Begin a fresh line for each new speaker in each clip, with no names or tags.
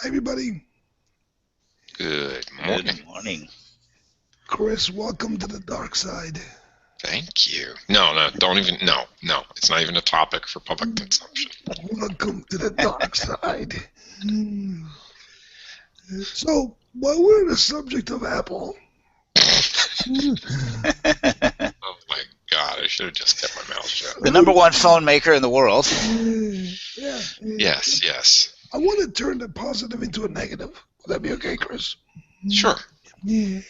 Hi, everybody.
Good morning.
Good morning.
Chris, welcome to the dark side.
Thank you. No, don't even, no. It's not even a topic for public consumption.
Welcome to the dark side. So, while we're on the subject of Apple,
Oh my God, I should have just kept my mouth shut.
The number one phone maker in the world.
yeah,
Yes.
I want to turn the positive into a negative. Would that be okay, Chris?
Sure.
Yeah.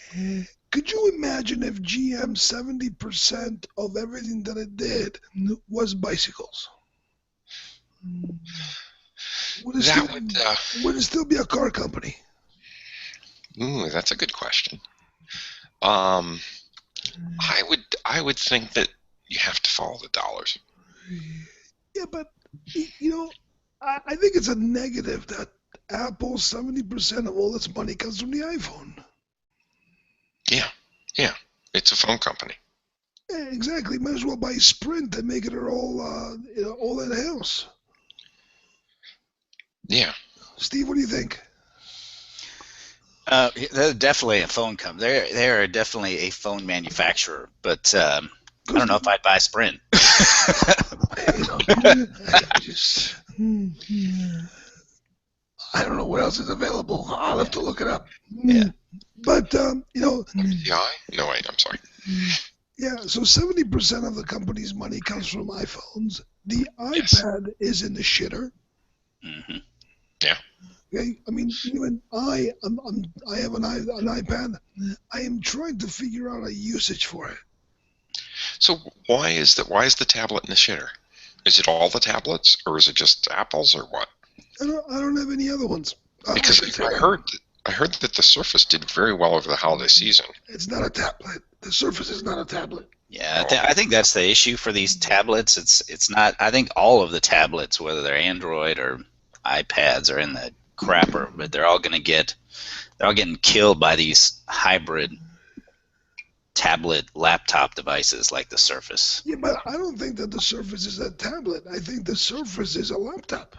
Could you imagine if GM 70% of everything that it did was bicycles? Would it still be a car company?
That's a good question. I would think that you have to follow the dollars.
Yeah, but I think it's a negative that Apple 70% of all its money comes from the iPhone.
Yeah. It's a phone company.
Yeah, exactly. Might as well buy Sprint and make it all in house.
Yeah.
Steve, what do you think?
They're definitely a phone company. They're definitely a phone manufacturer, but I don't know if I'd buy Sprint.
I don't know what else is available. I'll have to look it up.
Yeah.
But,
MDI? No, wait, I'm sorry.
Yeah, so 70% of the company's money comes from iPhones. The
Yes.
iPad is in the shitter.
Mm-hmm.
Yeah.
Okay, I mean, even I have an iPad. I am trying to figure out a usage for it.
So why is the tablet in the shitter? Is it all the tablets, or is it just Apple's, or what?
I don't have any other ones.
Because I heard that the Surface did very well over the holiday season.
It's not a tablet. The Surface is not a tablet.
Yeah, I think that's the issue for these tablets. It's not. I think all of the tablets, whether they're Android or iPads, are in the crapper, but they're all getting killed by these hybrid tablet laptop devices like the Surface.
Yeah, but I don't think that the Surface is a tablet. I think the Surface is a laptop.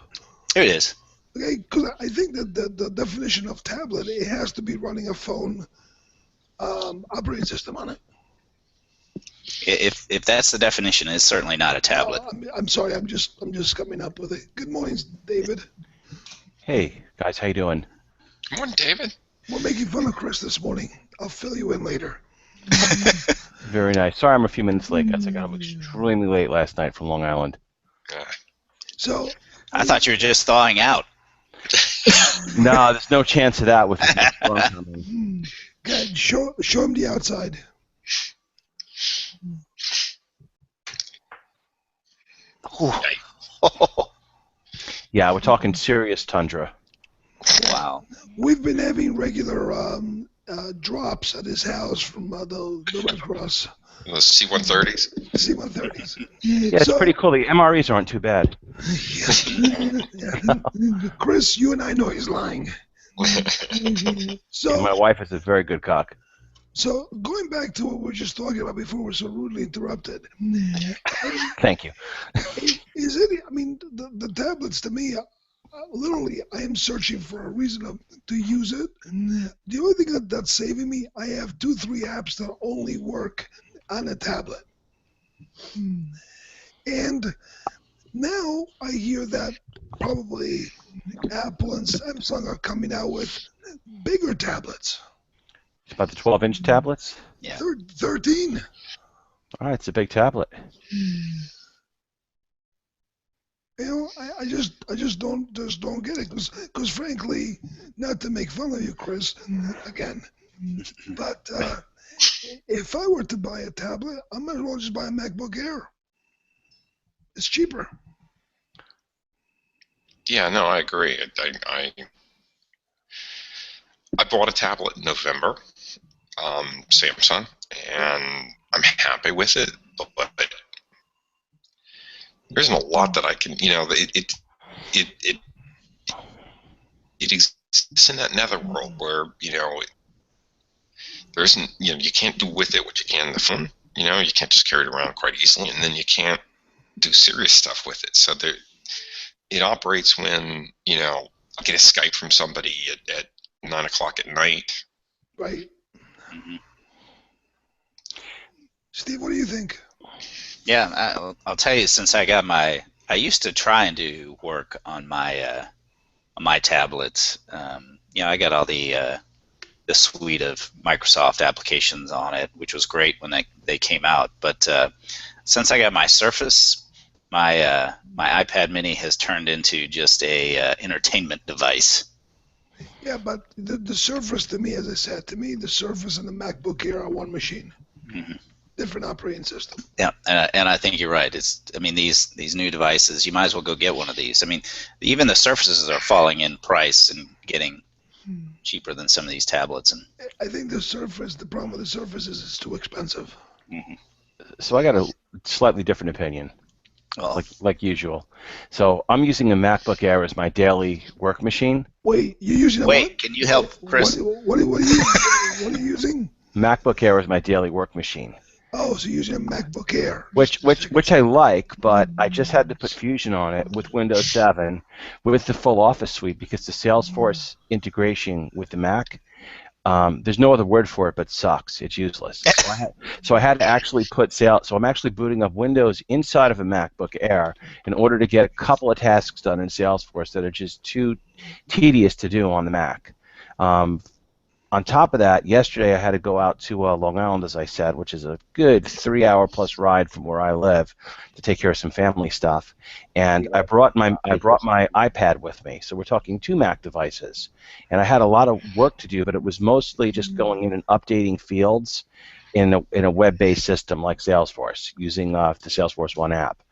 Here it is.
Okay, because I think that the definition of tablet, it has to be running a phone operating system on it.
If that's the definition, it's certainly not a tablet.
I'm sorry, I'm just coming up with it. Good morning, David.
Hey guys, how you doing?
Good morning, David.
We're making fun of Chris this morning. I'll fill you in later.
Very nice. Sorry I'm a few minutes late, guys. I got up extremely late last night from Long Island.
So
I thought you were just thawing out.
No, there's no chance of that with the storm coming.
good. Show him the outside.
Yeah, we're talking serious tundra.
Wow.
We've been having regular drops at his house from the Red Cross.
The C-130s?
C-130s.
Yeah, it's pretty cool. The MREs aren't too bad.
Yeah. Chris, you and I know he's lying. So
And my wife is a very good cock.
So going back to what we were just talking about before we were so rudely interrupted.
Thank you.
Is it? I mean, the tablets to me, literally, I am searching for a reason to use it. The only thing that's saving me, I have 2-3 apps that only work on a tablet. And now I hear that probably Apple and Samsung are coming out with bigger tablets.
It's about the 12-inch tablets.
Yeah.
13.
All right, it's a big tablet.
You know, I just don't get it because frankly, not to make fun of you, Chris, again, but if I were to buy a tablet, I might as well just buy a MacBook Air. It's cheaper.
Yeah, no, I agree. I bought a tablet in November, Samsung, and I'm happy with it, but there isn't a lot that I can, it exists in that netherworld where, there isn't, you can't do with it what you can in the phone. You can't just carry it around quite easily, and then you can't do serious stuff with it. So it operates when, get a Skype from somebody at 9 o'clock at night.
Right.
Mhm.
Steve, what do you think?
Yeah, I'll tell you. Since I used to try and do work on my tablets. I got all the suite of Microsoft applications on it, which was great when they came out. But since I got my Surface, my iPad Mini has turned into just a entertainment device.
Yeah, but the Surface, to me, as I said, the Surface and the MacBook Air are one machine.
Mhm.
Different operating system.
Yeah, and I think you're right. These new devices, you might as well go get one of these. I mean, even the Surfaces are falling in price and getting cheaper than some of these tablets. And
I think the problem with the Surface is it's too expensive.
So I got a slightly different opinion,
well,
like usual. So I'm using a MacBook Air as my daily work machine.
Wait, you're using a what?
wait, can you help, Chris?
What are you using?
MacBook Air is my daily work machine.
Oh, so you're using a MacBook Air.
Which I like, but I just had to put Fusion on it with Windows 7 with the full Office suite because the Salesforce integration with the Mac, there's no other word for it but sucks. It's useless. So I had to actually so I'm actually booting up Windows inside of a MacBook Air in order to get a couple of tasks done in Salesforce that are just too tedious to do on the Mac. On top of that, yesterday I had to go out to Long Island, as I said, which is a good 3-hour-plus ride from where I live to take care of some family stuff. And I brought my iPad with me, so we're talking 2 Mac devices. And I had a lot of work to do, but it was mostly just going in and updating fields in a web-based system like Salesforce, using the Salesforce One app.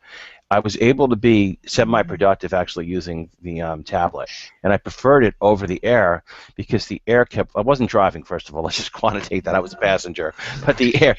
I was able to be semi-productive actually using the tablet, and I preferred it over the Air because the Air I wasn't driving, first of all. Let's just quantitate that I was a passenger, but the Air,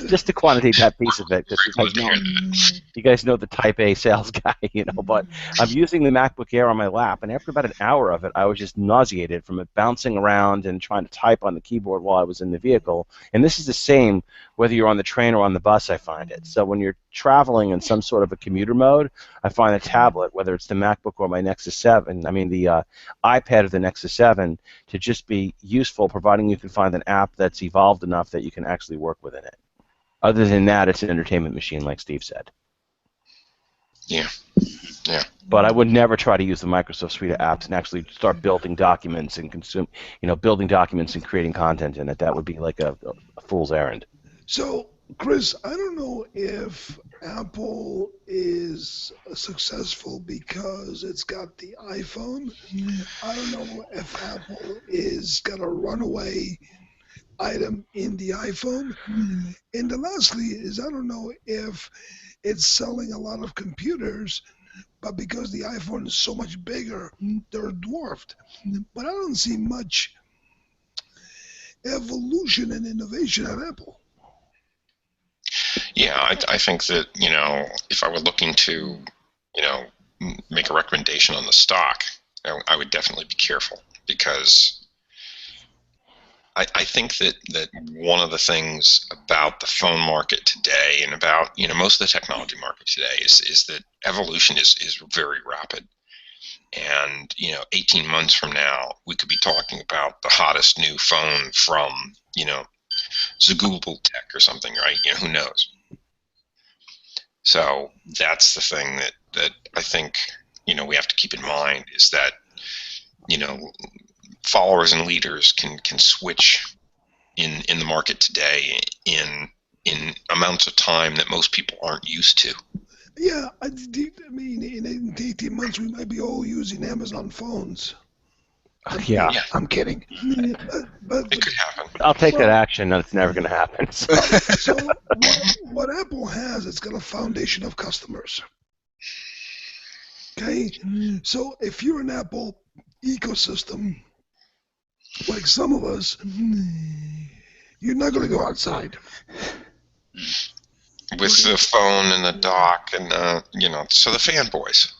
just to quantitate that piece of it, because you guys know the Type A sales guy, But I'm using the MacBook Air on my lap, and after about an hour of it, I was just nauseated from it bouncing around and trying to type on the keyboard while I was in the vehicle. And this is the same whether you're on the train or on the bus, I find it. So when you're traveling in some sort of a commuter mode, I find a tablet, whether it's the MacBook or my Nexus 7, the iPad or the Nexus 7, to just be useful, providing you can find an app that's evolved enough that you can actually work within it. Other than that, it's an entertainment machine, like Steve said.
Yeah.
But I would never try to use the Microsoft suite of apps and actually start building documents and building documents and creating content in it. That would be like a fool's errand.
So, Chris, I don't know if Apple is successful because it's got the iPhone. I don't know if Apple is got a runaway item in the iPhone. And lastly is I don't know if it's selling a lot of computers, but because the iPhone is so much bigger, they're dwarfed. But I don't see much evolution and innovation at Apple.
Yeah, I think that, if I were looking to, make a recommendation on the stock, I would definitely be careful because I think that one of the things about the phone market today and about, most of the technology market today is that evolution is very rapid. And, 18 months from now, we could be talking about the hottest new phone from, Superbowl Tech or something, right? Who knows? So that's the thing that I think, we have to keep in mind is that, followers and leaders can switch in the market today in amounts of time that most people aren't used to.
Yeah, I mean, in 18 months we might be all using Amazon phones.
Yeah.
I'm kidding. But
It could happen.
I'll take that action. That's never going to happen.
So what Apple has, it's got a foundation of customers. Okay? So if you're an Apple ecosystem, like some of us, you're not going to go outside.
With the phone and the dock and, so the fanboys.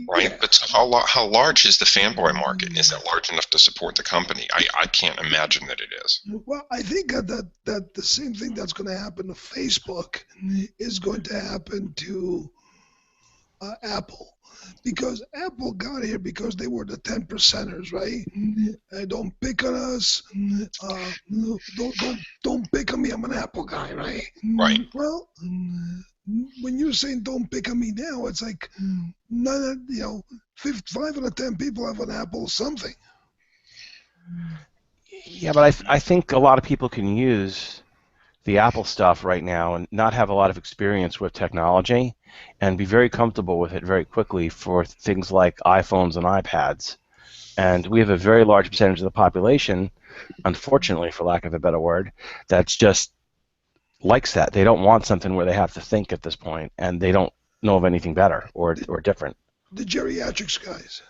Right,
Yeah.
but so how large is the fanboy market? Is that large enough to support the company? I can't imagine that it is.
Well, I think that the same thing that's going to happen to Facebook is going to happen to Apple. Because Apple got here because they were the 10%ers, right? Don't pick on us. Don't pick on me. I'm an Apple guy, right?
Right.
Well, when you're saying don't pick on me now, it's like none. 5 out of 10 people have an Apple something.
Yeah, but I think a lot of people can use the Apple stuff right now and not have a lot of experience with technology and be very comfortable with it very quickly for things like iPhones and iPads. And we have a very large percentage of the population, unfortunately, for lack of a better word, that's just likes that. They don't want something where they have to think at this point, and they don't know of anything better or different.
The geriatrics guys.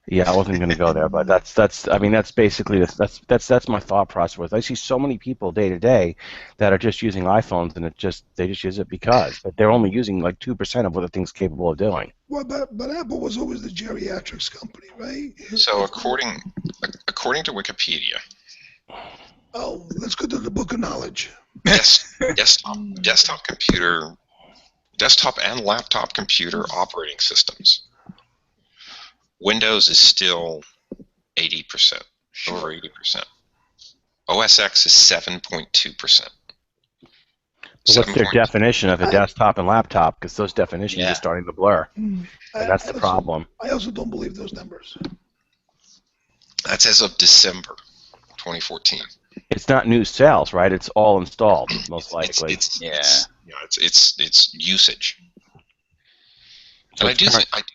Yeah, I wasn't going to go there, but that's I mean that's basically that's my thought process with. I see so many people day to day that are just using iPhones and they just use it because, but they're only using like 2% of what the thing's capable of doing.
Well, but Apple was always the geriatrics company, right?
So according to Wikipedia,
Oh, let's go to the book of knowledge.
desktop and laptop computer operating systems. Windows is still 80%, over 80%. OS X is 7.2%.
What's their definition of a desktop and laptop? Because those definitions are starting to blur, and that's the problem.
I also don't believe those numbers.
That's as of December 2014.
It's not new sales, right? It's all installed, most likely.
It's usage. And I do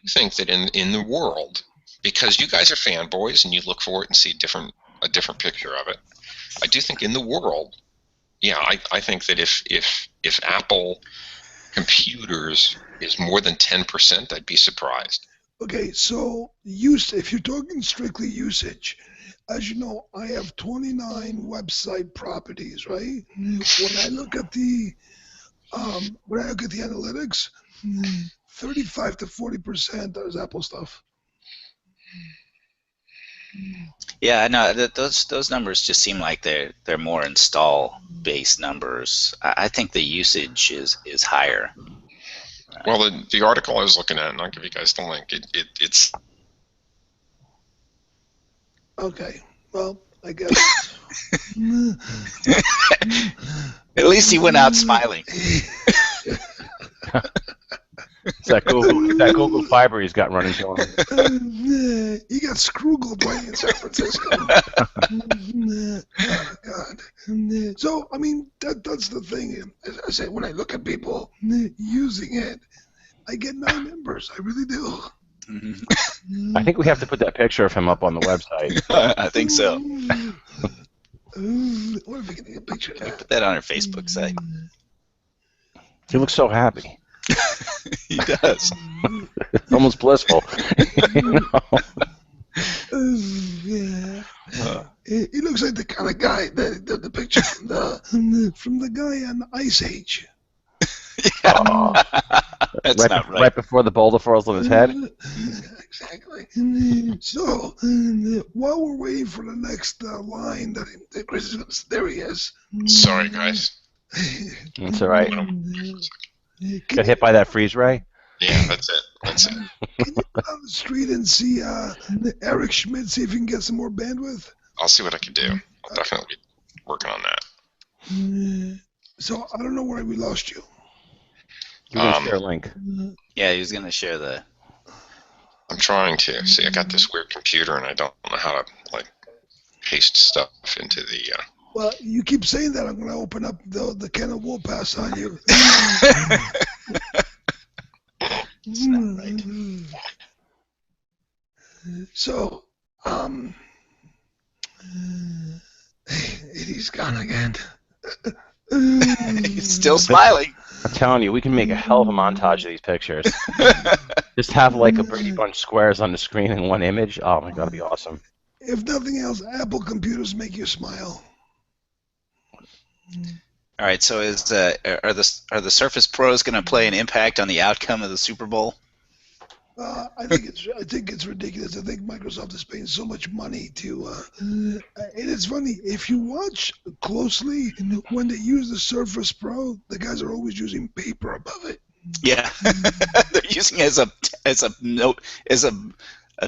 think that in the world, because you guys are fanboys and you look for it and see a different picture of it, I do think in the world, I think that if Apple computers is more than 10%, I'd be surprised.
Okay, so if you're talking strictly usage, as you know, I have 29 website properties, right? When I look at the analytics, 35 to 40% is Apple stuff.
Yeah, I know those numbers just seem like they're more install-based numbers. I think the usage is higher.
Well, the article I was looking at, and I'll give you guys the link. It's
okay. Well, I guess.
At least he went out smiling.
It's that Google Fiber he's got running to him.
He got scroogled right in San Francisco. Oh, God. So, I mean, that's the thing. As I say, when I look at people using it, I get 9 members. I really do.
I think we have to put that picture of him up on the website.
I think so.
What if we can get a picture of that?
Put that on our Facebook site.
He looks so happy.
He does.
Almost blissful.
Yeah. He looks like the kind of guy the picture from the guy on Ice Age.
That's not right.
Right before the boulder falls on his head.
Exactly. So while we're waiting for the next line that Chris is going to, there he is.
Sorry, guys.
That's all right. Got hit by that freeze ray?
Yeah, that's it.
Can you go down the street and see Eric Schmidt, see if you can get some more bandwidth?
I'll see what I can do. I'll definitely be working on that.
So I don't know where we lost you.
You're going to share a link.
Yeah, he was going to share the...
I'm trying to. See, I got this weird computer, and I don't know how to paste stuff into the...
Well, you keep saying that. I'm going to open up the can of wool pass on you.
It's not right.
So, he's gone again.
He's still smiling.
I'm telling you, we can make a hell of a montage of these pictures. Just have like a Brady Bunch squares on the screen in one image. Oh my God, that'd be awesome.
If nothing else, Apple computers make you smile.
All right, so are the Surface Pros going to play an impact on the outcome of the Super Bowl?
I think it's ridiculous. I think Microsoft is paying so much money to. And it's funny if you watch closely when they use the Surface Pro, the guys are always using paper above it.
Yeah, they're using as a note as a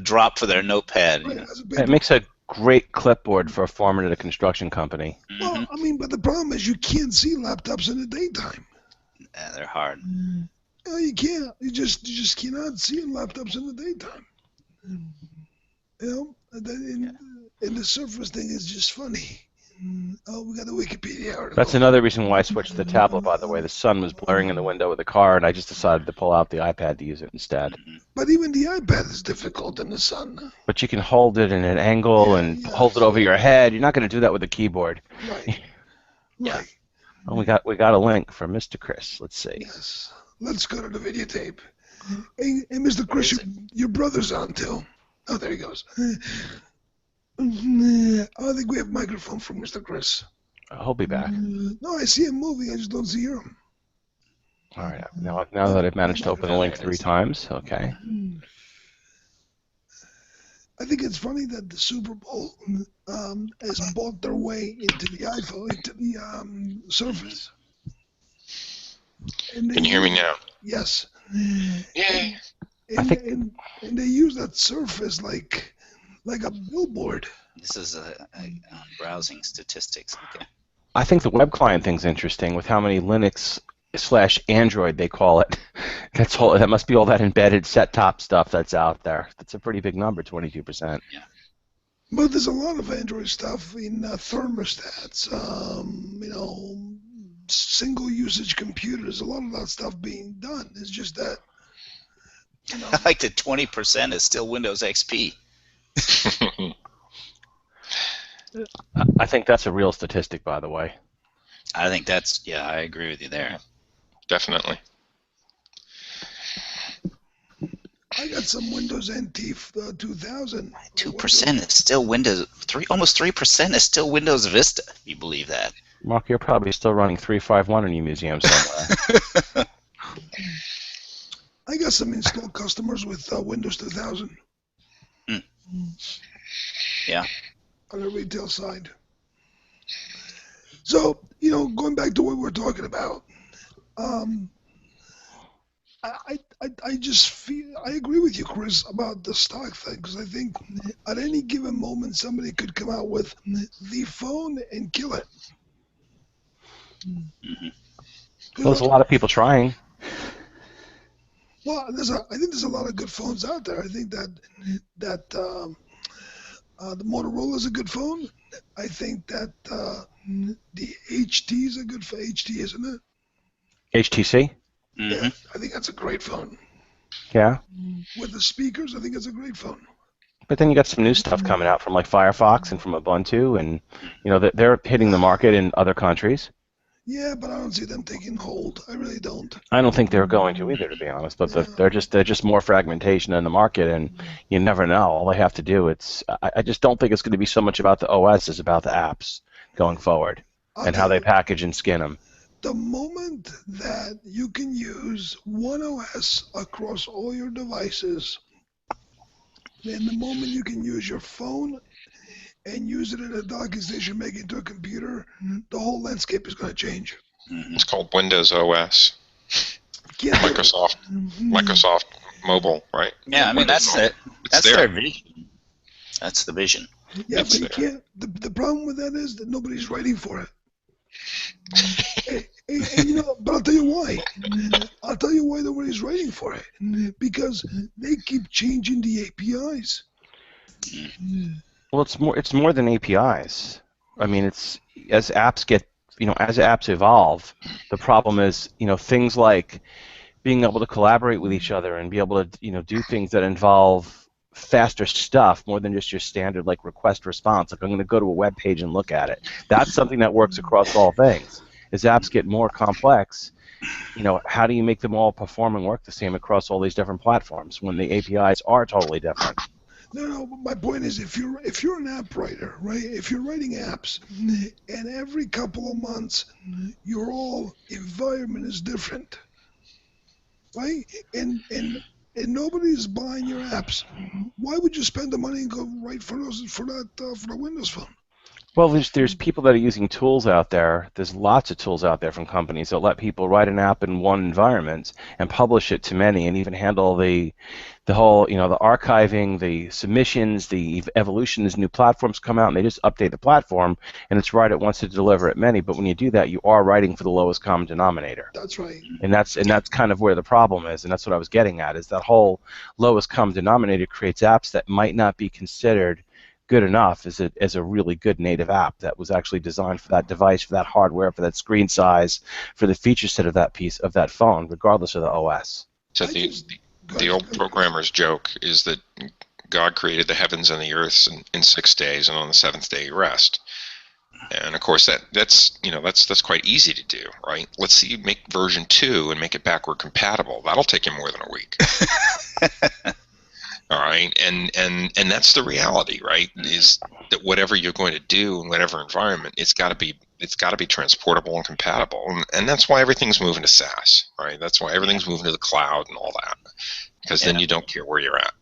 drop for their notepad.
Right,
You know?
as a paper.
It makes a great clipboard for a foreman at a construction company.
Well, I mean, but the problem is you can't see laptops in the daytime.
Yeah, they're hard.
No, you can't. You just cannot see laptops in the daytime. You know, and the Surface thing is just funny. Oh, we got the Wikipedia article.
That's another reason why I switched to the tablet, by the way. The sun was blaring in the window of the car, and I just decided to pull out the iPad to use it instead.
But even the iPad is difficult in the sun.
But you can hold it in an angle and hold it over your head. You're not going to do that with a keyboard.
Right. Right.
Oh, we got a link from Mr. Chris. Let's see.
Yes. Let's go to the videotape. Hey, Mr. Chris, your brother's on too. Oh, there he goes. I think we have a microphone from Mr. Chris.
He'll be back.
No, I see him moving. I just don't see him.
All right. Now that I've managed to open the link 3 times, okay.
I think it's funny that the Super Bowl has bought their way into the iPhone, into the Surface. And
Can you hear me now?
Yes.
Yay!
And they use that Surface like a billboard.
This is browsing statistics. Okay.
I think the web client thing's interesting with how many Linux/Android they call it. That must be all that embedded set-top stuff that's out there. That's a pretty big number, 22%.
Yeah.
But there's a lot of Android stuff in thermostats, single-usage computers. A lot of that stuff being done. It's just that.
I like that 20% is still Windows XP.
I think that's a real statistic, by the way.
I think I agree with you there.
Definitely.
I got some Windows NT 2000.
2% is still Windows. Almost 3% is still Windows Vista. If you believe that.
Mark, you're probably still running 351 in your museum somewhere.
I got some installed customers with Windows 2000.
Yeah.
On the retail side. So, going back to what we're talking about, I just feel I agree with you, Chris, about the stock thing, because I think at any given moment somebody could come out with the phone and kill it.
Well, there's a lot of people trying.
Well, I think there's a lot of good phones out there. I think that the Motorola is a good phone. I think that the HT is a good phone. HT, isn't it?
HTC?
Mm-hmm.
Yeah, I think that's a great phone.
Yeah.
With the speakers, I think it's a great phone.
But then you got some new stuff coming out from like Firefox and from Ubuntu, and they're hitting the market in other countries.
Yeah, but I don't see them taking hold. I really don't.
I don't think they're going to either, to be honest. But they're just more fragmentation in the market, and you never know. All they have to do, I just don't think it's going to be so much about the OS as about the apps going forward and how they package and skin them.
The moment that you can use one OS across all your devices, and the moment you can use your phone and use it at a docking station, make it into a computer, the whole landscape is going to change.
It's called Windows OS.
Yeah.
Microsoft Mobile, right?
Yeah, I mean that's
Windows
it. That's their vision. That's the vision.
Yeah, but you can't. The problem with that is that nobody's writing for it. But I'll tell you why. I'll tell you why nobody's writing for it. Because they keep changing the APIs.
Well, it's more than APIs. I mean, it's as apps evolve, the problem is, things like being able to collaborate with each other and be able to, do things that involve faster stuff more than just your standard like request response. Like I'm going to go to a web page and look at it. That's something that works across all things. As apps get more complex, how do you make them all perform and work the same across all these different platforms when the APIs are totally different?
No, but my point is, if you're an app writer, right? If you're writing apps, and every couple of months your whole environment is different, right? And nobody's buying your apps. Why would you spend the money and go write for the Windows Phone?
Well, there's people that are using tools out there. There's lots of tools out there from companies that let people write an app in one environment and publish it to many, and even handle the whole, the archiving, the submissions, the evolution as new platforms come out, and they just update the platform, and it's write it once to deliver it many. But when you do that, you are writing for the lowest common denominator.
That's right.
And that's kind of where the problem is, and that's what I was getting at, is that whole lowest common denominator creates apps that might not be considered good enough as a really good native app that was actually designed for that device, for that hardware, for that screen size, for the feature set of that piece of that phone, regardless of the OS.
So the old programmer's joke is that God created the heavens and the earth in 6 days, and on the seventh day he rest. And of course that's quite easy to do, right? Let's see you make version 2 and make it backward compatible. That'll take you more than a week. All right, and that's the reality, right? Is that whatever you're going to do in whatever environment, it's got to be transportable and compatible, and that's why everything's moving to SaaS, right? That's why everything's moving to the cloud and all that, because then you don't care where you're at.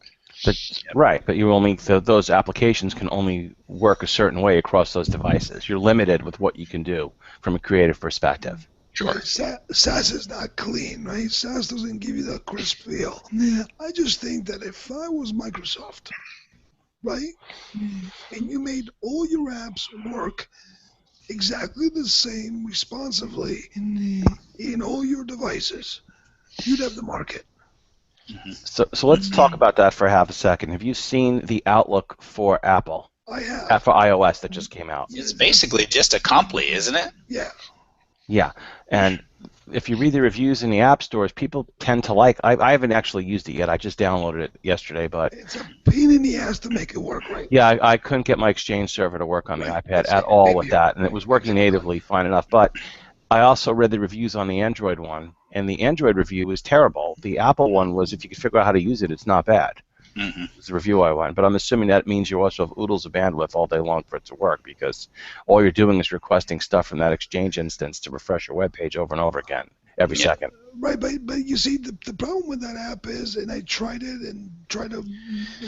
Right, but you only those applications can only work a certain way across those devices. You're limited with what you can do from a creative perspective.
Sure.
SaaS is not clean, right? SaaS doesn't give you that crisp feel. Yeah. I just think that if I was Microsoft, right, and you made all your apps work exactly the same responsively in all your devices, you'd have the market.
So let's talk about that for half a second. Have you seen the Outlook for Apple?
I have.
For iOS that just came out.
It's basically just a Comply, isn't it?
Yeah.
Yeah, and if you read the reviews in the app stores, people tend to like. I haven't actually used it yet. I just downloaded it yesterday, but
it's a pain in the ass to make it work right.
Yeah, I couldn't get my Exchange server to work on the iPad at all with that, and it was working natively fine enough. But I also read the reviews on the Android one, and the Android review was terrible. The Apple one was, if you could figure out how to use it, it's not bad.
Mm-hmm.
It's the review I won, but I'm assuming that means you also have oodles of bandwidth all day long for it to work, because all you're doing is requesting stuff from that Exchange instance to refresh your web page over and over again every second.
Right, but you see, the problem with that app is, and I tried it and tried to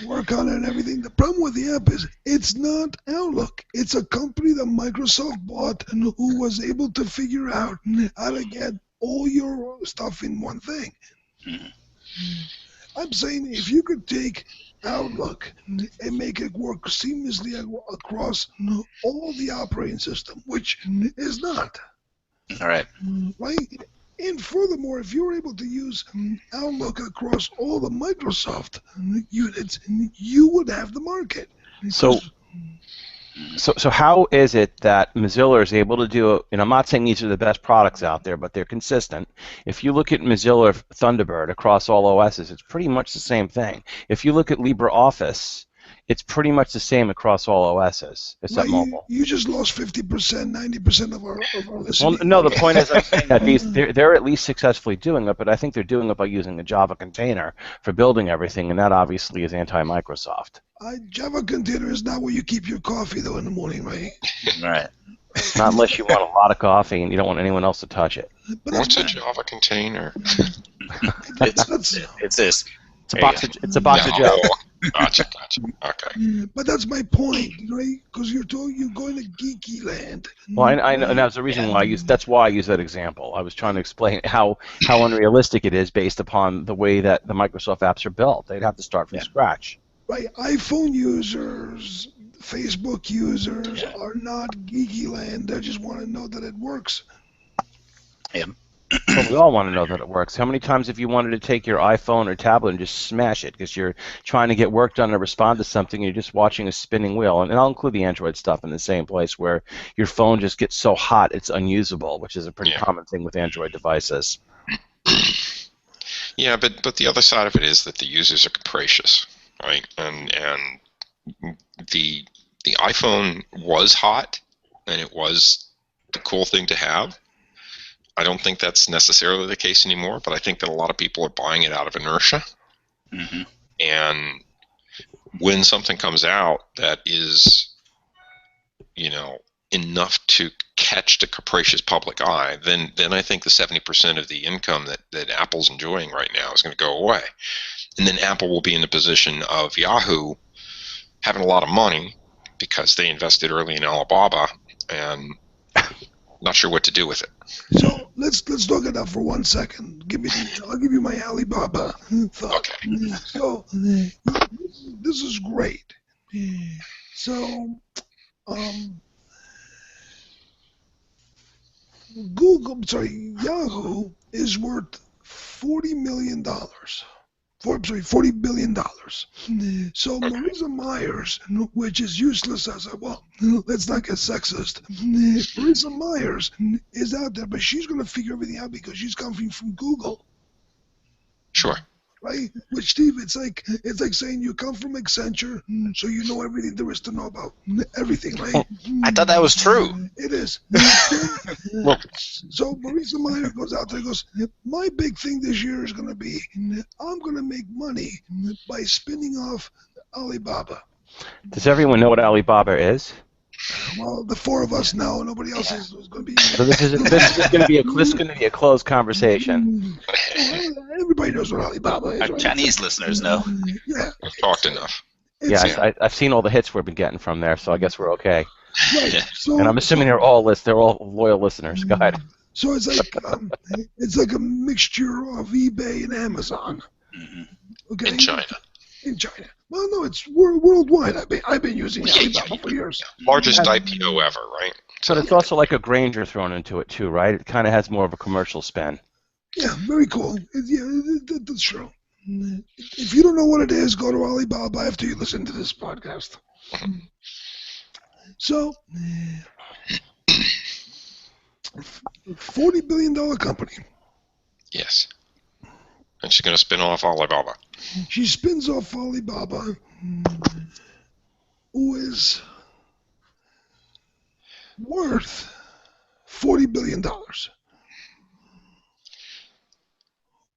work on it and everything, the problem with the app is it's not Outlook. It's a company that Microsoft bought and who was able to figure out how to get all your stuff in one thing.
Mm-hmm.
I'm saying if you could take Outlook and make it work seamlessly across all the operating system, which is not.
All right.
Right? And furthermore, if you're able to use Outlook across all the Microsoft units, you would have the market.
So how is it that Mozilla is able to do it? And I'm not saying these are the best products out there, but they're consistent. If you look at Mozilla Thunderbird across all OSs, it's pretty much the same thing. If you look at LibreOffice, it's pretty much the same across all OSs, except mobile.
You just lost 50%, 90% of our listening.
Well, no, the point is I'm saying that they're at least successfully doing it, but I think they're doing it by using a Java container for building everything, and that obviously is anti-Microsoft.
Java container is not where you keep your coffee, though, in the morning, right?
Right.
Not unless you want a lot of coffee and you don't want anyone else to touch it.
But
What's a Java container?
It's this.
It's a box of Java.
Gotcha. Okay.
But that's my point, right? Because you're going to geeky land.
Well, I know, and that's the reason why that's why I use that example. I was trying to explain how unrealistic it is based upon the way that the Microsoft apps are built. They'd have to start from scratch.
Right, iPhone users, Facebook users are not geeky land. They just want to know that it works.
Yeah.
Well, we all want to know that it works. How many times have you wanted to take your iPhone or tablet and just smash it because you're trying to get work done or respond to something and you're just watching a spinning wheel? And I'll include the Android stuff in the same place where your phone just gets so hot it's unusable, which is a pretty common thing with Android devices.
Yeah, but the other side of it is that the users are capricious, right? And the iPhone was hot, and it was the cool thing to have. I don't think that's necessarily the case anymore, but I think that a lot of people are buying it out of inertia.
Mm-hmm.
And when something comes out that is, enough to catch the capricious public eye, then I think the 70% of the income that Apple's enjoying right now is going to go away. And then Apple will be in the position of Yahoo having a lot of money because they invested early in Alibaba and not sure what to do with it.
So let's talk it out for 1 second. I'll give you my Alibaba thought.
Okay.
So this is great. So Yahoo is worth $40 million. $40 billion. So Marisa Myers, which is useless as let's not get sexist. Marisa Myers is out there, but she's going to figure everything out because she's coming from Google.
Sure.
Right? Which, Steve, it's like saying you come from Accenture, so you know everything there is to know about everything, right?
I thought that was true.
It is. So Marisa Meyer goes out there and goes, my big thing this year is going to be, I'm going to make money by spinning off Alibaba.
Does everyone know what Alibaba is?
Well, the four of us know. Nobody else is going to be.
So this is going to be a closed conversation.
Everybody knows what Alibaba is.
Our
right?
Chinese listeners know.
Yeah.
I've talked enough.
I've seen all the hits we've been getting from there, so I guess we're okay.
Right. So,
And I'm assuming they're all loyal listeners. Go ahead.
So it's like a mixture of eBay and Amazon. Okay.
In China.
In China. Well, no, it's worldwide. I've been using Alibaba for years.
Largest IPO ever, right?
But it's also like a Granger thrown into it too, right? It kind of has more of a commercial spin.
Yeah, very cool. That's true. If you don't know what it is, go to Alibaba after you listen to this podcast. So, $40 billion company.
Yes. And she's going to spin off Alibaba.
She spins off Alibaba, who is worth $40 billion.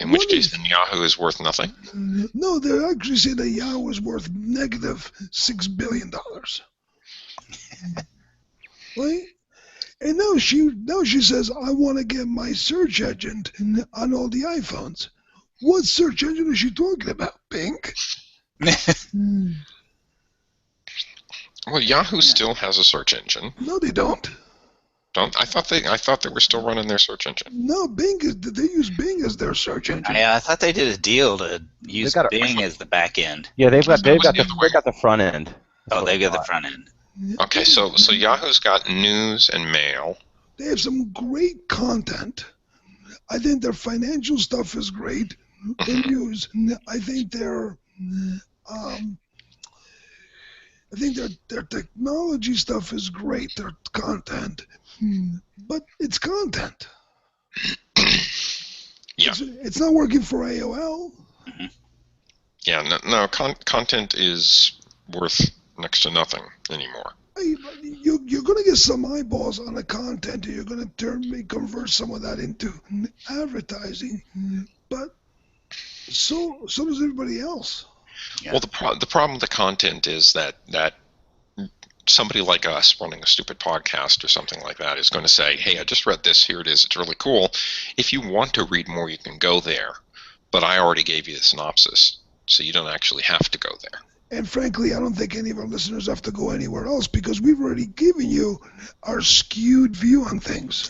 In which case, then Yahoo is worth nothing.
No, they actually say that Yahoo is worth negative $6 billion. Right? And now she says, I want to get my search engine on all the iPhones. What search engine is she talking about? Bing?
Well, Yahoo still has a search engine.
No, they don't.
I thought they were still running their search engine.
No, they use Bing as their search engine.
I thought they did a deal to use Bing as the back end.
Yeah, they've got the front end.
Oh, they've got the front end.
Okay, so Yahoo's got news and mail.
They have some great content. I think their financial stuff is great. Their news. I think their technology stuff is great. Their content, but it's content.
Yeah.
It's not working for AOL.
Yeah. No. Content is worth next to nothing anymore.
You're going to get some eyeballs on the content, and you're going to convert some of that into advertising, but so does everybody else.
Yeah. Well, the problem with the content is that somebody like us running a stupid podcast or something like that is going to say, hey, I just read this, here it is, it's really cool. If you want to read more, you can go there, but I already gave you the synopsis, so you don't actually have to go there.
And frankly, I don't think any of our listeners have to go anywhere else because we've already given you our skewed view on things.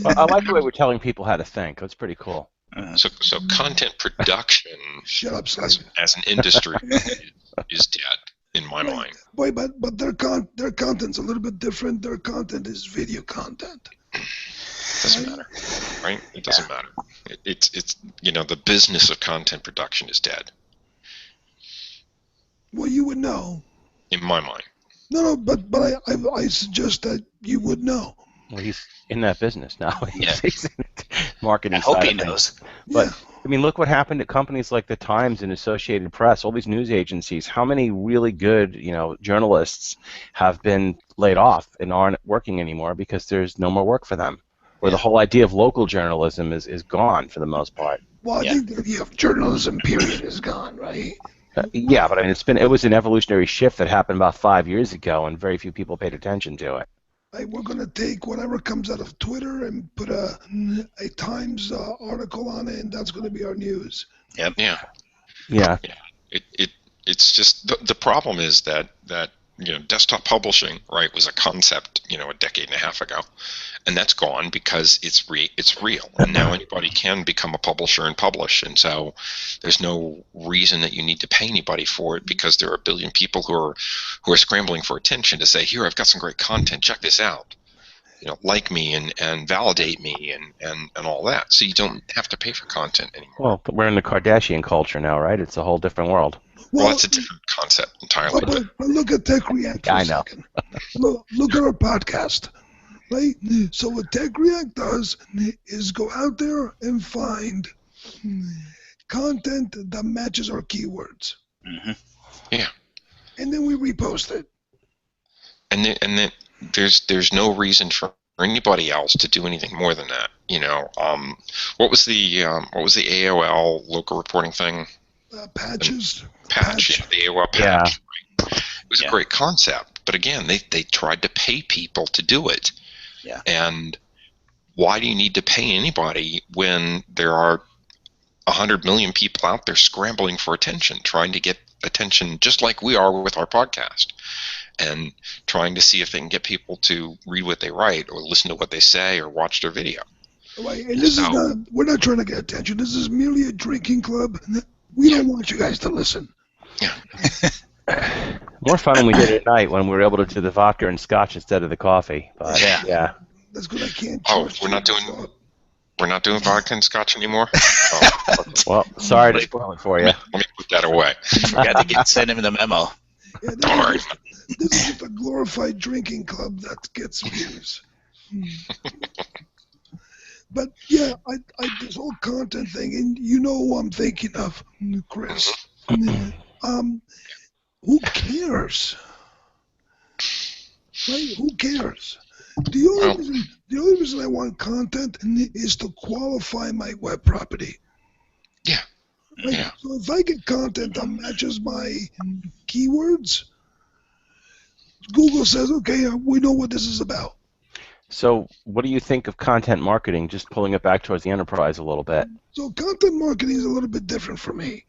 I like the way we're telling people how to think. That's pretty cool.
So content production
Shut up,
as an industry is dead in my mind.
Boy, but their content's a little bit different. Their content is video content.
Doesn't matter, right? It doesn't matter. It's the business of content production is dead.
Well, you would know.
In my mind.
No, but I suggest that you would know.
Well, he's in that business now.
Yeah.
He's in marketing.
I hope
side
he
of things.
knows.
But
Yeah.
I mean, look what happened to companies like the Times and Associated Press, all these news agencies. How many really good, journalists have been laid off and aren't working anymore because there's no more work for them? Or the whole idea of local journalism is gone for the most part.
Well, I think the idea of journalism, period, is gone, right?
Yeah, but I mean, it was an evolutionary shift that happened about 5 years ago, and very few people paid attention to it.
We're going to take whatever comes out of Twitter and put a Times article on it, and that's going to be our news.
Yep.
Yeah.
Yeah.
It's just the problem is that desktop publishing, right, was a concept, a decade and a half ago, and that's gone because it's real, and now anybody can become a publisher and publish, and so there's no reason that you need to pay anybody for it because there are a billion people who are scrambling for attention to say, here, I've got some great content, check this out, like me and validate me and all that, so you don't have to pay for content anymore.
Well, but we're in the Kardashian culture now, right? It's a whole different world.
Well, that's a different concept entirely.
But look at TechReact for
I
a
know.
second. Look at our podcast, right? So what TechReact does is go out there and find content that matches our keywords.
Mm-hmm.
Yeah.
And then we repost it.
And then there's no reason for anybody else to do anything more than that. What was the AOL local reporting thing?
Patches.
Patch. Yeah, the AOL patch.
Yeah.
Right? It was a great concept, but again, they tried to pay people to do it.
Yeah.
And why do you need to pay anybody when there are 100 million people out there scrambling for attention, trying to get attention just like we are with our podcast, and trying to see if they can get people to read what they write or listen to what they say or watch their video.
Right, and this is not, we're not trying to get attention. This is merely a drinking club. We don't want you guys to listen.
Yeah.
More fun when we did it at night when we were able to do the vodka and scotch instead of the coffee. But, yeah.
That's good. I can't.
We're not doing vodka and scotch anymore.
Well, sorry to spoil it for you.
Let me put that away.
Got to send him the memo.
Yeah,
Darn.
this is just a glorified drinking club that gets views. But yeah, I this whole content thing, and you know who I'm thinking of, Chris. Who cares? Right? Who cares? The only reason I want content is to qualify my web property.
Yeah.
Right?
Yeah.
So if I get content that matches my keywords, Google says, okay, we know what this is about.
So what do you think of content marketing, just pulling it back towards the enterprise a little bit?
So content marketing is a little bit different for me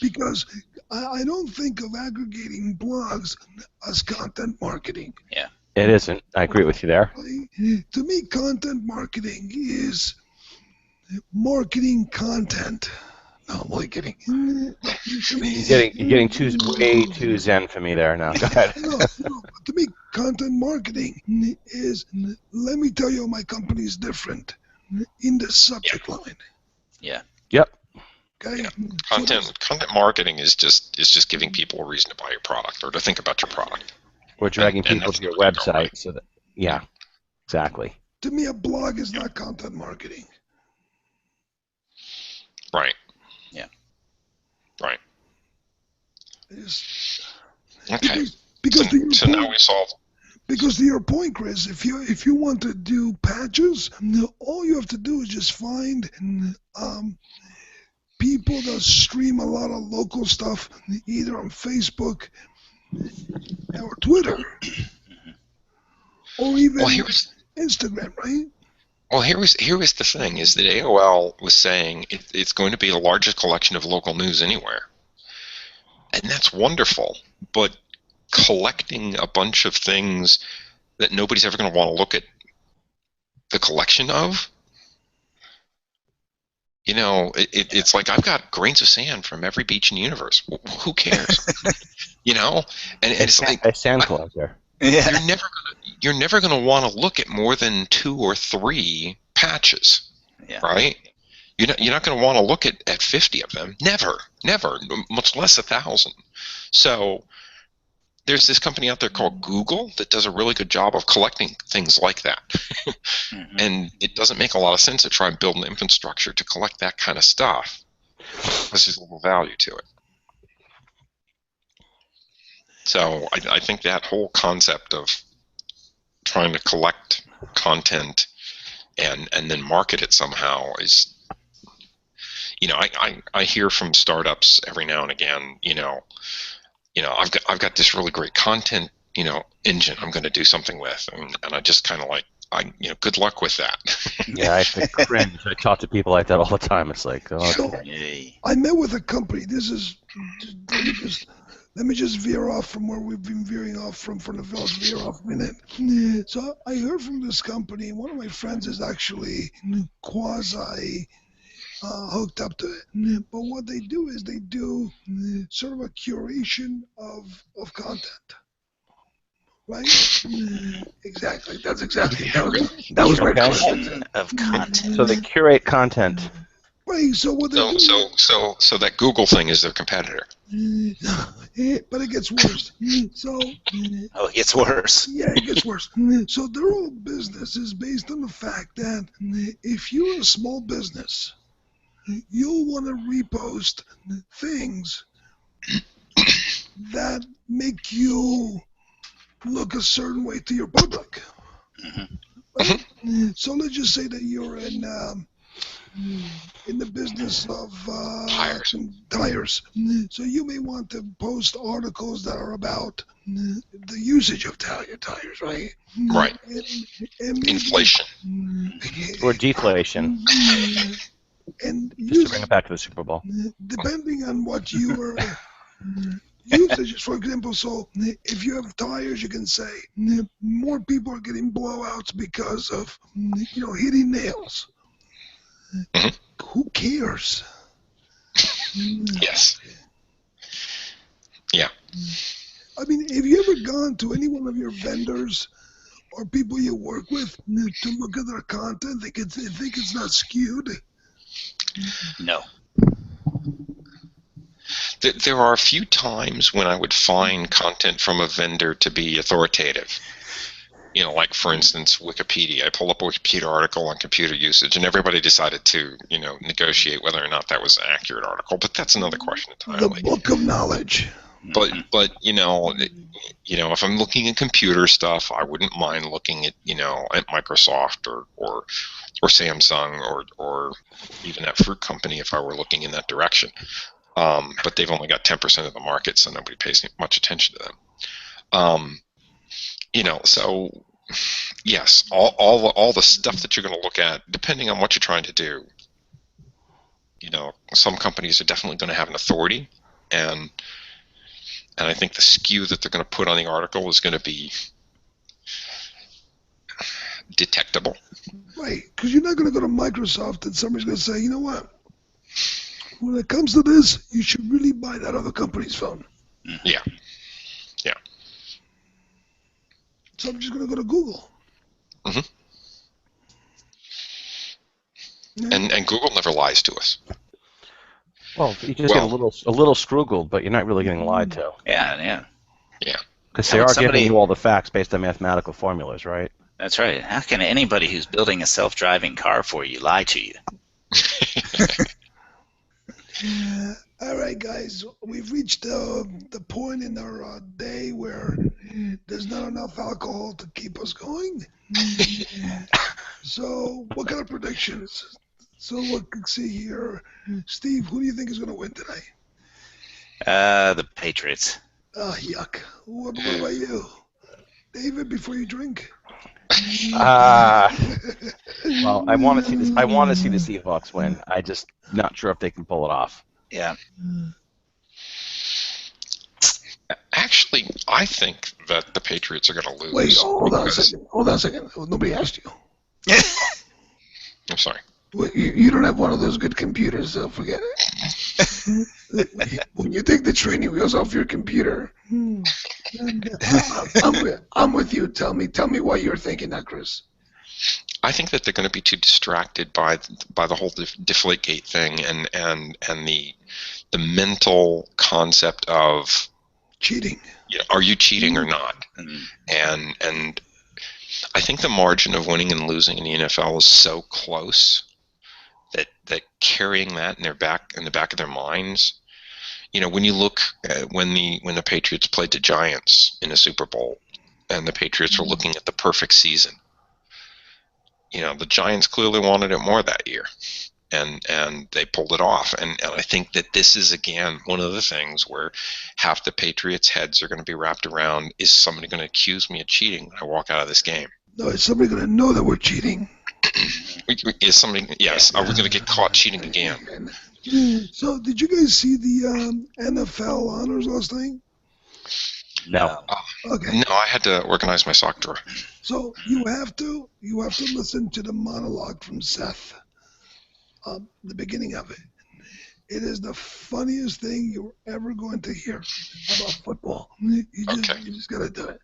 because I don't think of aggregating blogs as content marketing.
Yeah.
It isn't. I agree with you there.
To me, content marketing is marketing content. No, I'm only kidding.
You're getting way too zen for me there now. Go ahead.
No, to me, content marketing is, let me tell you how my company is different in the subject line.
Yeah.
Yep.
Okay?
Yeah. Content marketing is just giving people a reason to buy your product or to think about your product.
We're dragging
And
people to your
that's
website
right.
so that, yeah, exactly.
To me, a blog is not content marketing.
Right.
Yeah.
Right.
It's,
Okay.
because to your
So
point,
now we solved.
because to your point, Chris, if you want to do patches, all you have to do is just find people that stream a lot of local stuff, either on Facebook or Twitter, or even
Well, here was
Instagram, right?
Well, here was the thing: is that AOL was saying it's going to be the largest collection of local news anywhere, and that's wonderful. But collecting a bunch of things that nobody's ever going to want to look at the collection of, it's like I've got grains of sand from every beach in the universe. Who cares? And it's like
a sand closer.
Yeah.
you're never gonna want to look at more than 2 or 3 patches, right? You're not gonna want to look at 50 of them. Never, much less 1,000. So there's this company out there called Google that does a really good job of collecting things like that, and it doesn't make a lot of sense to try and build an infrastructure to collect that kind of stuff. There's just a little value to it. So I think that whole concept of trying to collect content and then market it somehow is, I hear from startups every now and again, I've got this really great content, engine I'm going to do something with, and I just kind of like, good luck with that.
Yeah, I think cringe. I talk to people like that all the time. It's like,
So, I met with a company. This is, let me just let me just veer off from where we've been veering off from the village. Veer off a minute. So I heard from this company. One of my friends is actually quasi hooked up to it. But what they do is they do sort of a curation of content. Right? Exactly. That's exactly. That was my question.
Curation of content.
So they curate content.
Right. So what they do?
So that Google thing is their competitor.
But it gets worse. So.
Oh, it gets worse.
Yeah, it gets worse. So their whole business is based on the fact that if you're a small business, you'll want to repost things that make you look a certain way to your public. Right? So let's just say that you're in the business of tires. So you may want to post articles that are about the usage of tires, right?
Right.
And
Inflation.
Or deflation.
And
Just to bring it back to the Super Bowl.
depending on what your usage is, for example, so if you have tires, you can say more people are getting blowouts because of hitting nails. Who cares?
Yes. Yeah.
I mean, have you ever gone to any one of your vendors or people you work with to look at their content? Think it's not skewed?
No.
There are a few times when I would find content from a vendor to be authoritative. Like for instance, Wikipedia. I pull up a Wikipedia article on computer usage, and everybody decided to, negotiate whether or not that was an accurate article. But that's another question entirely.
The book of knowledge.
But if I'm looking at computer stuff, I wouldn't mind looking at at Microsoft or Samsung or even at Fruit Company if I were looking in that direction. But they've only got 10% of the market, so nobody pays much attention to them. So yes, all the stuff that you're going to look at, depending on what you're trying to do, some companies are definitely going to have an authority, and I think the skew that they're going to put on the article is going to be detectable.
Right, because you're not going to go to Microsoft and somebody's going to say, you know what? When it comes to this, you should really buy that other company's phone.
Yeah.
So I'm just going to go to Google.
Mm-hmm. And Google never lies to us.
Well, you just get a little scroogled, but you're not really getting lied to.
Yeah.
Because they are giving you all the facts based on mathematical formulas, right?
That's right. How can anybody who's building a self-driving car for you lie to you?
All right, guys, we've reached the point in our day where there's not enough alcohol to keep us going. So what kind of predictions? So let's see here. Steve, who do you think is going to win today?
The Patriots.
Oh, yuck. What about you? David, before you drink?
Well, I want to see this. I want to see the Seahawks win. I just not sure if they can pull it off.
Yeah.
Actually, I think that the Patriots are going to lose.
Wait, hold on a second. Nobody asked you.
I'm sorry.
Well, you don't have one of those good computers, so forget it. When you take the training wheels off your computer, I'm with you. Tell me why you're thinking that, Chris.
I think that they're going to be too distracted by the whole Deflategate thing and the mental concept of
cheating.
Are you cheating or not? And I think the margin of winning and losing in the NFL is so close that carrying that in the back of their minds. When you look at when the Patriots played the Giants in a Super Bowl, and the Patriots were looking at the perfect season. The Giants clearly wanted it more that year, and they pulled it off. And I think that this is, again, one of the things where half the Patriots' heads are going to be wrapped around, is somebody going to accuse me of cheating when I walk out of this game?
No, is somebody going to know that we're cheating?
Is somebody? Yes. Are we going to get caught cheating again?
So, did you guys see the NFL honors last night?
No.
Okay.
No, I had to organize my sock drawer.
So you have to listen to the monologue from Seth, the beginning of it. It is the funniest thing you're ever going to hear about football. You just gotta do it.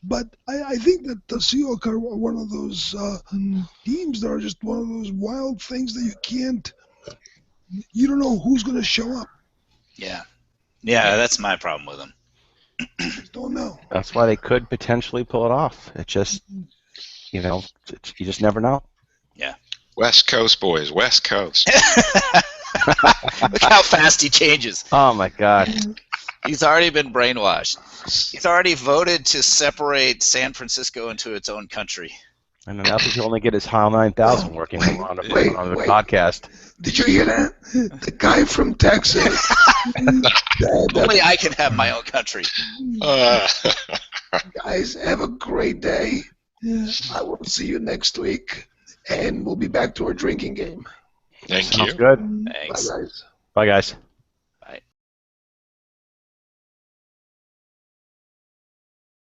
But I think that the Seahawks are one of those teams that are just one of those wild things that you don't know who's gonna show up.
Yeah. Yeah, that's my problem with them.
You just don't know.
That's why they could potentially pull it off. It just, you just never know.
West Coast boys, West Coast.
Look how fast he changes.
Oh my God.
He's already been brainwashed. He's already voted to separate San Francisco into its own country.
And now he can only get his HAL 9000 working on the podcast.
Did you hear that? The guy from Texas.
Only I can have my own country.
Guys, have a great day. I will see you next week, and we'll be back to our drinking game.
Thank
Sounds
you.
good.
Thanks.
Bye, guys.
Bye, guys.